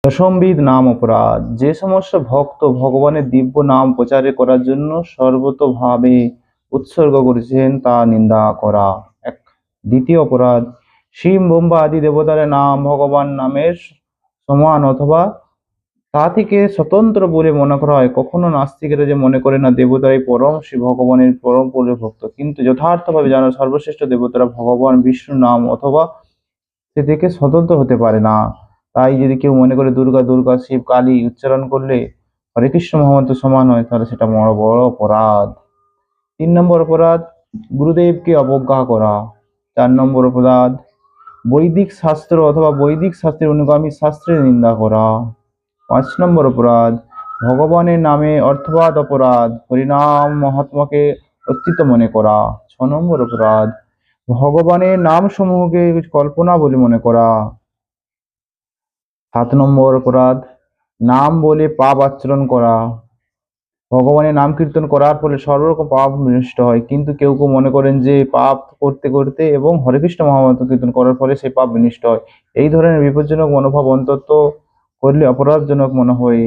দশমবিধ নাম অপরাধ। যে সমস্ত ভক্ত ভগবানের দিব্য নাম প্রচার করার জন্য সর্বতোভাবে উৎসর্গ করেছেন তা নিন্দা করা এক। দ্বিতীয় অপরাধ, শিব ব্রহ্মা আদি দেবতার নাম ভগবান নামের সমান অথবা তা থেকে স্বতন্ত্র বলে মনে করা হয়। কখনো নাস্তিকেরা যে মনে করে না দেবতারাই পরম শ্রী ভগবানের পরম পূর্ণ ভক্ত, কিন্তু যথার্থভাবে জানা সর্বশ্রেষ্ঠ দেবতারা ভগবান বিষ্ণু নাম অথবা সে থেকে স্বতন্ত্র হতে পারে না। তাই যদি কেউ মনে করে দুর্গা দুর্গা, শিব কালী উচ্চারণ করলে হরে কৃষ্ণ মহামন্ত্র সমান হয়, তাহলে সেটা বড় বড় অপরাধ। 3 নম্বর অপরাধ, গুরুদেবকে অবজ্ঞা করা। 4 নম্বর অপরাধ, বৈদিক শাস্ত্র অথবা বৈদিক শাস্ত্রের অনুগামী শাস্ত্রের নিন্দা করা। 5 নম্বর অপরাধ, ভগবানের নামে অর্থবাদ অপরাধ, হরিনাম মহাত্মাকে অস্তিত্ব মনে করা। 6 নম্বর অপরাধ, ভগবানের নাম সমূহকে কল্পনা বলে মনে করা। 7 নম্বর অপরাধ, নাম বলে পাপ আচরণ করা। ভগবানের নাম কীর্তন করার ফলে সর্বরকম পাপ বিনষ্ট হয়, কিন্তু কেউ কেউ মনে করেন যে পাপ করতে করতে এবং হরে কৃষ্ণ মহামন্ত্র কীর্তন করার ফলে সেই পাপ বিনষ্ট হয়। এই ধরনের বিপজ্জনক মনোভাব অন্তত করলে অপরাধজনক মনে হয়।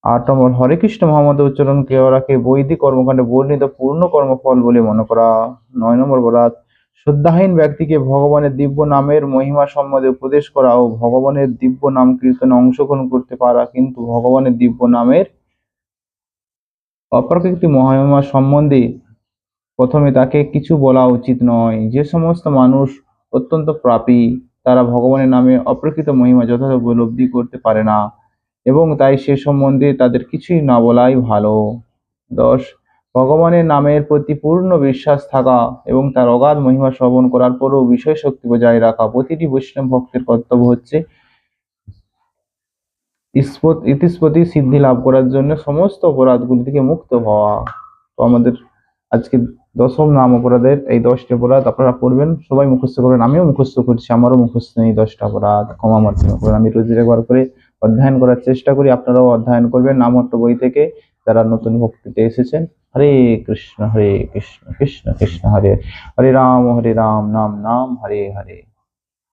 8 নম্বর, হরে কৃষ্ণ মহামন্ত্র উচ্চারণ করাকে বৈদিক কর্মকাণ্ডে বর্ণিত পূর্ণ কর্মফল বলে মনে করা। 9 নম্বর অপরাধ, শ্রদ্ধাহীন ব্যক্তিকে ভগবানের দিব্য নামের মহিমা সম্বন্ধে উপদেশ করা ও ভগবানের দিব্য নাম কীর্তনে অংশগ্রহণ করতে পারা, কিন্তু ভগবানের দিব্য নামের অপ্রাকৃতিক মহিমা সম্বন্ধে প্রথমে তাকে কিছু বলা উচিত নয়। যে সমস্ত মানুষ অত্যন্ত পাপী তারা ভগবানের নামে অপ্রকৃত মহিমা যথাযথ উপলব্ধি করতে পারে না, এবং তাই সে সম্বন্ধে তাদের কিছুই না বলাই ভালো। 10, ভগবানের নামের প্রতি পূর্ণ বিশ্বাস থাকা এবং তার অগাধ মহিমা শ্রবণ করার পরেও বিষয় শক্তি বজায় রাখা। প্রতিটি বৈষ্ণব ভক্তের কর্তব্য হচ্ছে ইতিস্পতি সিদ্ধি লাভ করার জন্য সমস্ত অপরাধগুলি থেকে মুক্ত হওয়া। তো আমাদের আজকে দশম নাম অপরাধের এই 10টি অপরাধ আপনারা পড়বেন, সবাই মুখস্থ করবেন। আমিও মুখস্থ করছি, আমারও মুখস্থ নেই 10টা অপরাধ ক্ষমা মার্জনা করবেন। আমি রোজ একবার করে অধ্যয়ন করার চেষ্টা করি, আপনারাও অধ্যয়ন করবেন নামহট্ট বই থেকে যারা নতুন ভক্তিতে এসেছেন। হরে কৃষ্ণ কৃষ্ণ কৃষ্ণ হরে হরে রাম নাম নাম হরে হরে।